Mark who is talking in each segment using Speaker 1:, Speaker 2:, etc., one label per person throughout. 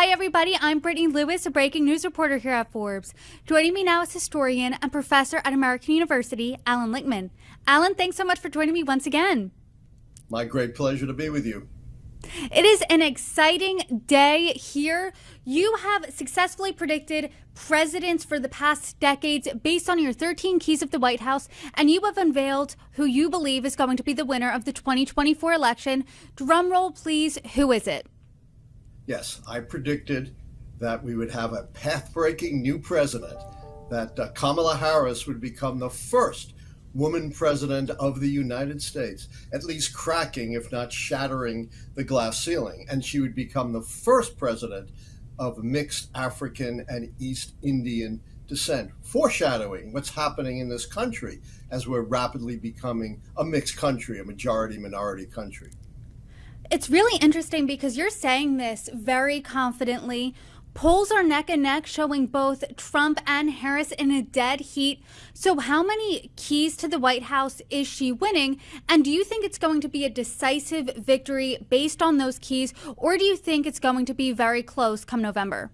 Speaker 1: Hi, everybody. I'm Brittany Lewis, a breaking news reporter here at Forbes. Joining me now is historian and professor at American University, Allan Lichtman. Allan, thanks so much for joining me once again.
Speaker 2: My great pleasure to be with you.
Speaker 1: It is an exciting day here. You have successfully predicted presidents for the past decades based on your 13 keys of the White House, and you have unveiled who you believe is going to be the winner of the 2024 election. Drum roll, please. Who is it?
Speaker 2: Yes, I predicted that we would have a path-breaking new president, that Kamala Harris would become the first woman president of the United States, at least cracking, if not shattering, the glass ceiling. And she would become the first president of mixed African and East Indian descent, foreshadowing what's happening in this country as we're rapidly becoming a mixed country, a majority-minority country.
Speaker 1: It's really interesting because you're saying this very confidently. Polls are neck and neck, showing both Trump and Harris in a dead heat. So how many keys to the White House is she winning? And do you think it's going to be a decisive victory based on those keys? Or do you think it's going to be very close come November?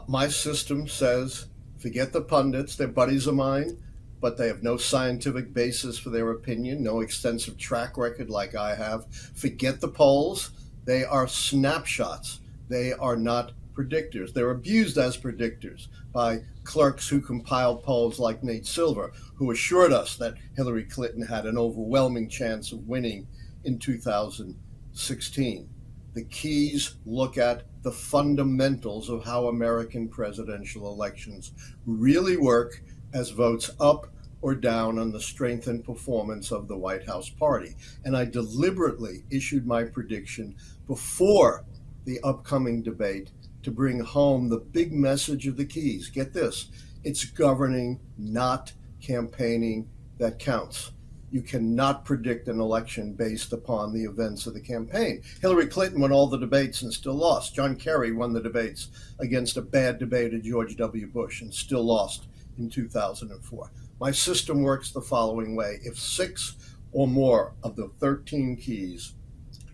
Speaker 2: My system says, forget the pundits, they're buddies of mine, but they have no scientific basis for their opinion, no extensive track record like I have. Forget the polls. They are snapshots. They are not predictors. They're abused as predictors by clerks who compile polls like Nate Silver, who assured us that Hillary Clinton had an overwhelming chance of winning in 2016. The keys look at the fundamentals of how American presidential elections really work as votes up or down on the strength and performance of the White House party. And I deliberately issued my prediction before the upcoming debate to bring home the big message of the keys. Get this, it's governing, not campaigning, that counts. You cannot predict an election based upon the events of the campaign. Hillary Clinton won all the debates and still lost. John Kerry won the debates against a bad debater, George W. Bush, and still lost in 2004. My system works the following way. If 6 or more of the 13 keys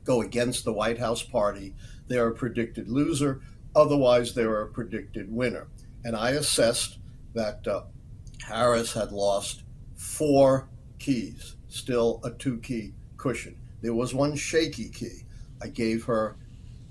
Speaker 2: go against the White House party, they are a predicted loser. Otherwise, they are a predicted winner. And I assessed that Harris had lost 4 keys, still a 2-key cushion. There was one shaky key. I gave her,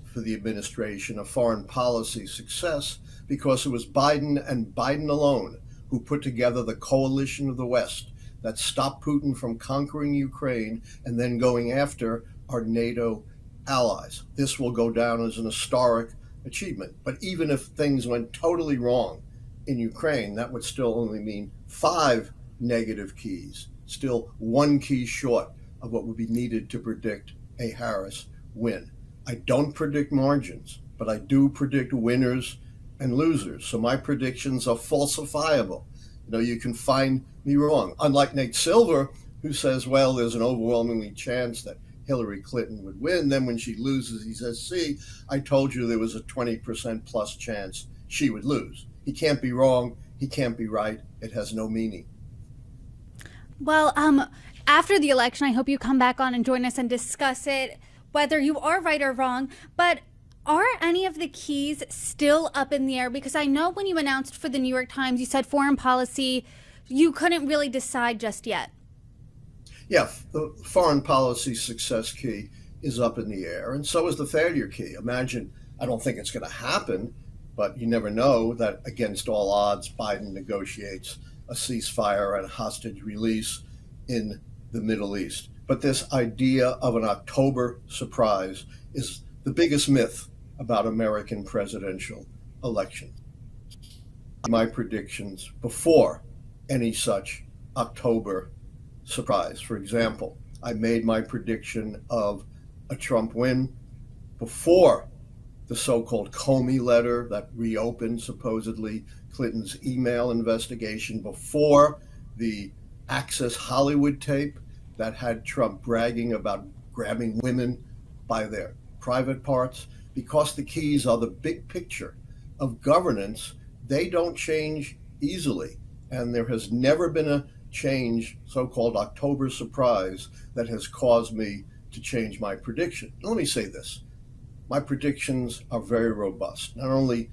Speaker 2: for the administration, a foreign policy success because it was Biden and Biden alone who put together the coalition of the West that stopped Putin from conquering Ukraine and then going after our NATO allies. This will go down as an historic achievement. But even if things went totally wrong in Ukraine, that would still only mean 5 negative keys, still 1 key short of what would be needed to predict a Harris win. I don't predict margins, but I do predict winners and losers. So my predictions are falsifiable. You can find me wrong. Unlike Nate Silver, who says, well, there's an overwhelmingly chance that Hillary Clinton would win. Then when she loses, he says, see, I told you there was a 20% plus chance she would lose. He can't be wrong. He can't be right. It has no meaning.
Speaker 1: Well, after the election, I hope you come back on and join us and discuss it, whether you are right or wrong. But are any of the keys still up in the air? Because I know when you announced for the New York Times, you said foreign policy, you couldn't really decide just yet.
Speaker 2: Yeah, the foreign policy success key is up in the air, and so is the failure key. Imagine, I don't think it's going to happen, but you never know that against all odds, Biden negotiates a ceasefire and a hostage release in the Middle East. But this idea of an October surprise is the biggest myth about American presidential election. My predictions before any such October surprise. For example, I made my prediction of a Trump win before the so-called Comey letter that reopened supposedly Clinton's email investigation, before the Access Hollywood tape that had Trump bragging about grabbing women by their private parts. Because the keys are the big picture of governance, they don't change easily. And there has never been a change, so-called October surprise, that has caused me to change my prediction. Let me say this. My predictions are very robust. Not only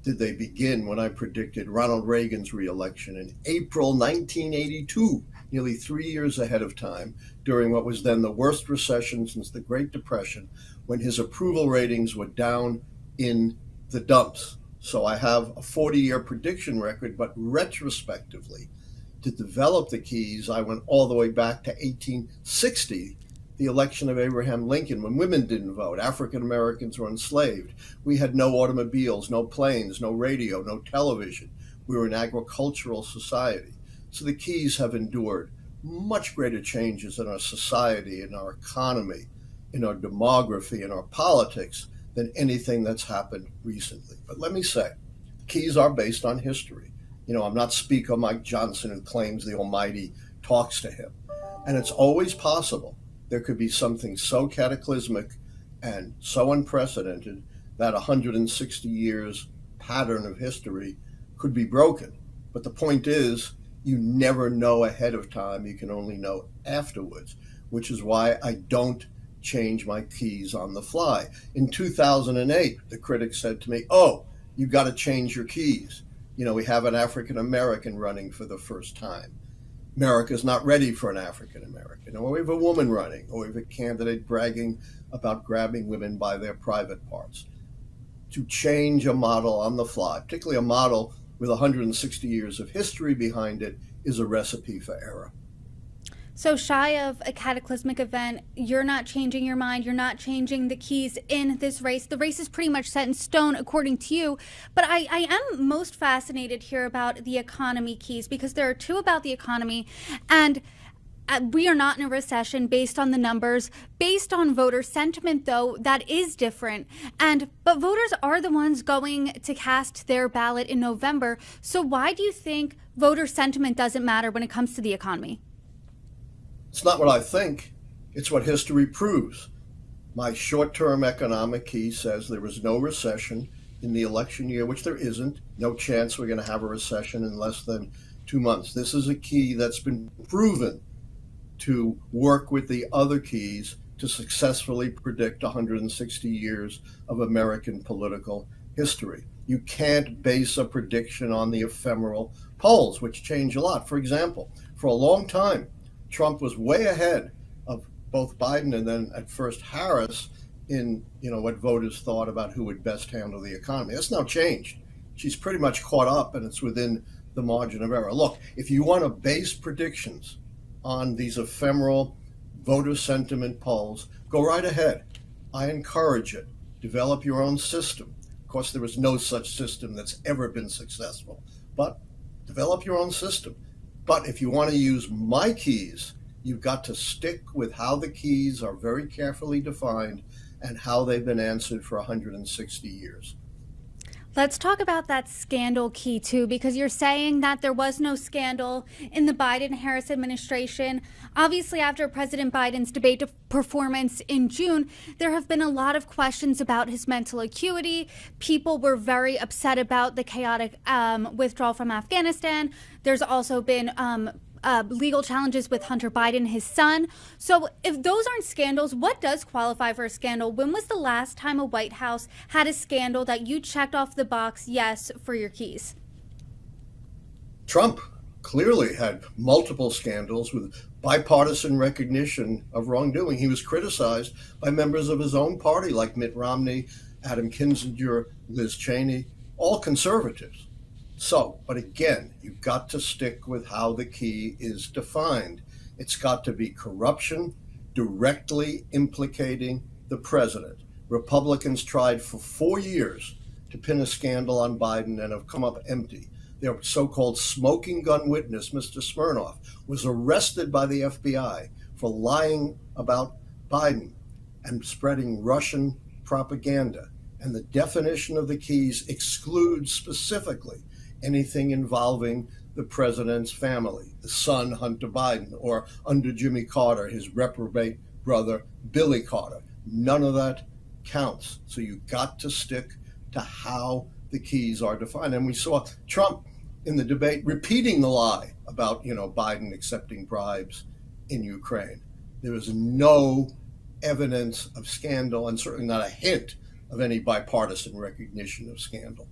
Speaker 2: did they begin when I predicted Ronald Reagan's reelection in April 1982, nearly 3 years ahead of time, during what was then the worst recession since the Great Depression, when his approval ratings were down in the dumps. So I have a 40-year prediction record, but retrospectively, to develop the keys, I went all the way back to 1860, the election of Abraham Lincoln, when women didn't vote. African Americans were enslaved. We had no automobiles, no planes, no radio, no television. We were an agricultural society. So the keys have endured much greater changes in our society, in our economy, in our demography, in our politics than anything that's happened recently. But let me say, the keys are based on history. I'm not Speaker Mike Johnson who claims the Almighty talks to him. And it's always possible there could be something so cataclysmic and so unprecedented that 160 years pattern of history could be broken. But the point is, you never know ahead of time. You can only know afterwards, which is why I don't change my keys on the fly. In 2008, the critics said to me, "Oh, you got to change your keys. We have an African American running for the first time. America's not ready for an African American. Or we have a woman running, or we have a candidate bragging about grabbing women by their private parts." To change a model on the fly, particularly a model with 160 years of history behind it, is a recipe for error.
Speaker 1: So shy of a cataclysmic event, you're not changing your mind, you're not changing the keys in this race. The race is pretty much set in stone according to you. But I am most fascinated here about the economy keys, because there are two about the economy, and we are not in a recession based on the numbers. Based on voter sentiment, though, that is different. But voters are the ones going to cast their ballot in November. So why do you think voter sentiment doesn't matter when it comes to the economy?
Speaker 2: It's not what I think, it's what history proves. My short-term economic key says there was no recession in the election year, which there isn't. No chance we're going to have a recession in less than 2 months. This is a key that's been proven to work with the other keys to successfully predict 160 years of American political history. You can't base a prediction on the ephemeral polls, which change a lot. For example, for a long time, Trump was way ahead of both Biden and then at first Harris in what voters thought about who would best handle the economy. That's now changed. She's pretty much caught up, and it's within the margin of error. Look, if you want to base predictions on these ephemeral voter sentiment polls, go right ahead. I encourage it. Develop your own system. Of course, there is no such system that's ever been successful, but develop your own system. But if you want to use my keys, you've got to stick with how the keys are very carefully defined and how they've been answered for 160 years.
Speaker 1: Let's talk about that scandal key, too, because you're saying that there was no scandal in the Biden-Harris administration. Obviously, after President Biden's debate performance in June, there have been a lot of questions about his mental acuity. People were very upset about the chaotic withdrawal from Afghanistan. There's also been legal challenges with Hunter Biden, his son. So if those aren't scandals, what does qualify for a scandal? When was the last time a White House had a scandal that you checked off the box, yes, for your keys?
Speaker 2: Trump clearly had multiple scandals with bipartisan recognition of wrongdoing. He was criticized by members of his own party like Mitt Romney, Adam Kinzinger, Liz Cheney, all conservatives. But again, you've got to stick with how the key is defined. It's got to be corruption directly implicating the president. Republicans tried for 4 years to pin a scandal on Biden and have come up empty. Their so-called smoking gun witness, Mr. Smirnoff, was arrested by the FBI for lying about Biden and spreading Russian propaganda. And the definition of the keys excludes specifically anything involving the president's family, the son, Hunter Biden, or under Jimmy Carter, his reprobate brother, Billy Carter. None of that counts. So you've got to stick to how the keys are defined. And we saw Trump in the debate repeating the lie about, Biden accepting bribes in Ukraine. There was no evidence of scandal and certainly not a hint of any bipartisan recognition of scandal.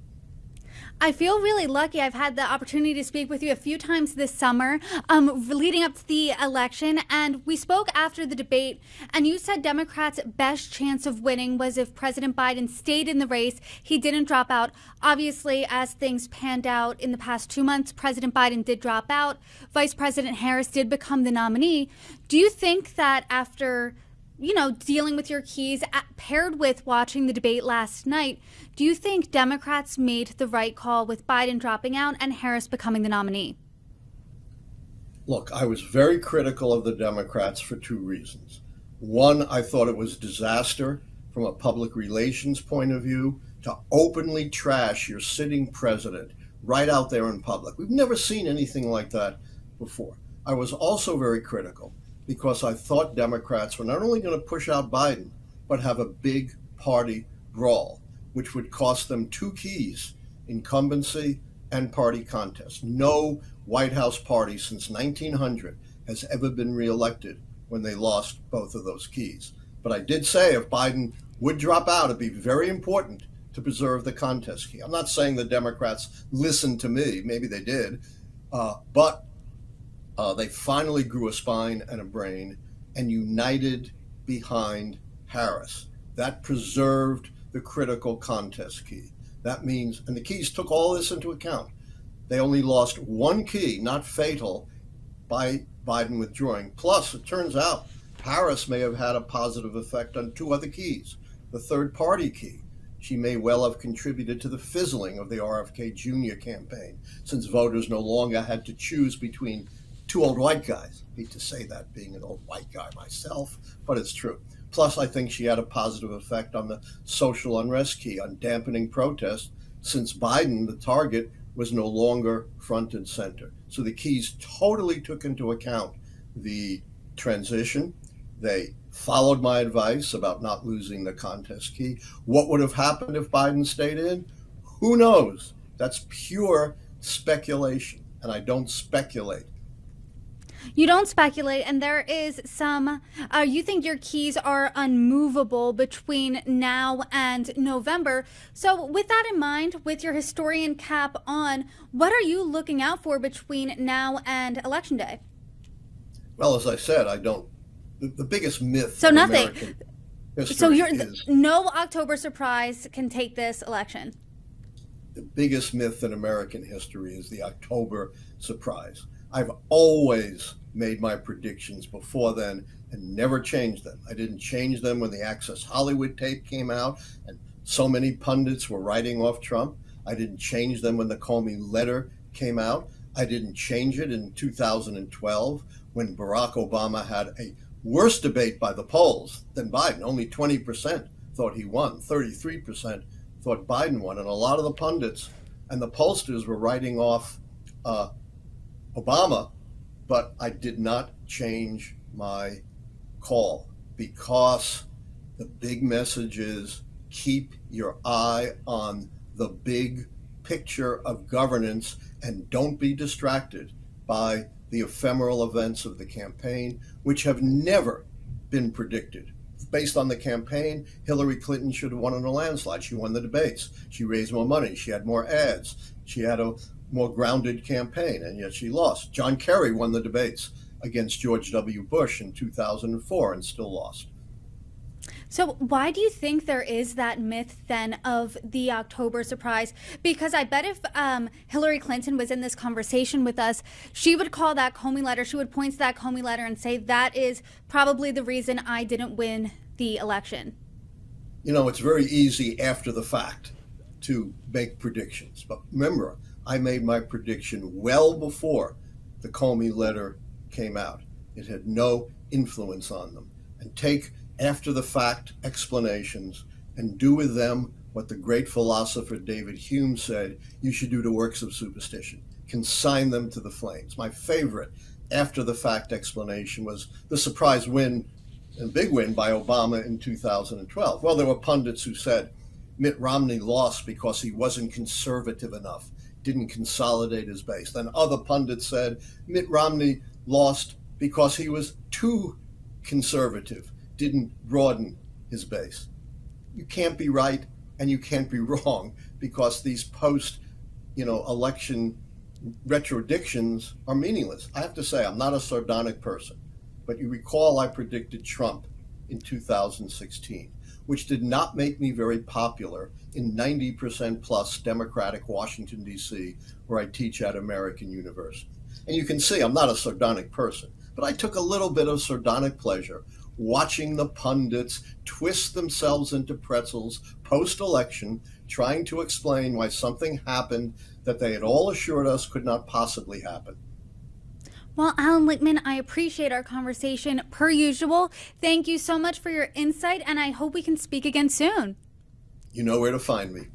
Speaker 1: I feel really lucky. I've had the opportunity to speak with you a few times this summer, leading up to the election, and we spoke after the debate, and you said Democrats' best chance of winning was if President Biden stayed in the race, he didn't drop out. Obviously, as things panned out in the past 2 months, President Biden did drop out. Vice President Harris did become the nominee. Do you think that after dealing with your keys, paired with watching the debate last night, do you think Democrats made the right call with Biden dropping out and Harris becoming the nominee?
Speaker 2: Look, I was very critical of the Democrats for two reasons. One, I thought it was disaster from a public relations point of view to openly trash your sitting president right out there in public. We've never seen anything like that before. I was also very critical because I thought Democrats were not only going to push out Biden, but have a big party brawl, which would cost them two keys: incumbency and party contest. No White House party since 1900 has ever been reelected when they lost both of those keys. But I did say if Biden would drop out, it'd be very important to preserve the contest key. I'm not saying the Democrats listened to me. Maybe they did. But they finally grew a spine and a brain and united behind Harris. That preserved the critical contest key. That means, and the keys took all this into account, they only lost one key, not fatal, by Biden withdrawing. Plus, it turns out Harris may have had a positive effect on two other keys. The third party key. She may well have contributed to the fizzling of the RFK Jr. campaign, since voters no longer had to choose between two old white guys. I hate to say that, being an old white guy myself, but it's true. Plus, I think she had a positive effect on the social unrest key, on dampening protest, since Biden, the target, was no longer front and center. So the keys totally took into account the transition. They followed my advice about not losing the contest key. What would have happened if Biden stayed in? Who knows? That's pure speculation, and I don't speculate.
Speaker 1: You don't speculate, and there is some, you think your keys are unmovable between now and November. So with that in mind, with your historian cap on, what are you looking out for between now and Election Day?
Speaker 2: Well, as I said, I don't, the biggest myth
Speaker 1: So
Speaker 2: of
Speaker 1: nothing.
Speaker 2: American history
Speaker 1: So
Speaker 2: is
Speaker 1: no October surprise can take this election.
Speaker 2: the biggest myth in American history is the October surprise. I've always made my predictions before then and never changed them. I didn't change them when the Access Hollywood tape came out and so many pundits were writing off Trump. I didn't change them when the Comey letter came out. I didn't change it in 2012 when Barack Obama had a worse debate by the polls than Biden. Only 20% thought he won, 33% thought Biden won. And a lot of the pundits and the pollsters were writing off Obama, but I did not change my call because the big message is keep your eye on the big picture of governance and don't be distracted by the ephemeral events of the campaign, which have never been predicted. Based on the campaign, Hillary Clinton should have won in a landslide. She won the debates. She raised more money. She had more ads. She had a more grounded campaign, and yet she lost. John Kerry won the debates against George W. Bush in 2004 and still lost.
Speaker 1: So why do you think there is that myth then of the October surprise? Because I bet if Hillary Clinton was in this conversation with us, she would call that Comey letter, she would point to that Comey letter and say that is probably the reason I didn't win the election.
Speaker 2: You know, it's very easy after the fact to make predictions. But remember, I made my prediction well before the Comey letter came out. It had no influence on them. And take after the fact explanations and do with them what the great philosopher David Hume said you should do to works of superstition: consign them to the flames. My favorite after the fact explanation was the surprise win and big win by Obama in 2012. Well, there were pundits who said Mitt Romney lost because he wasn't conservative enough, didn't consolidate his base. Then other pundits said Mitt Romney lost because he was too conservative, didn't broaden his base. you can't be right and you can't be wrong because these election retrodictions are meaningless. I have to say, I'm not a sardonic person, but you recall I predicted Trump in 2016, which did not make me very popular in 90% plus Democratic Washington, D.C., where I teach at American University. And you can see I'm not a sardonic person, but I took a little bit of sardonic pleasure watching the pundits twist themselves into pretzels post-election, trying to explain why something happened that they had all assured us could not possibly happen.
Speaker 1: Well, Allan Lichtman, I appreciate our conversation per usual. Thank you so much for your insight, and I hope we can speak again soon.
Speaker 2: You know where to find me.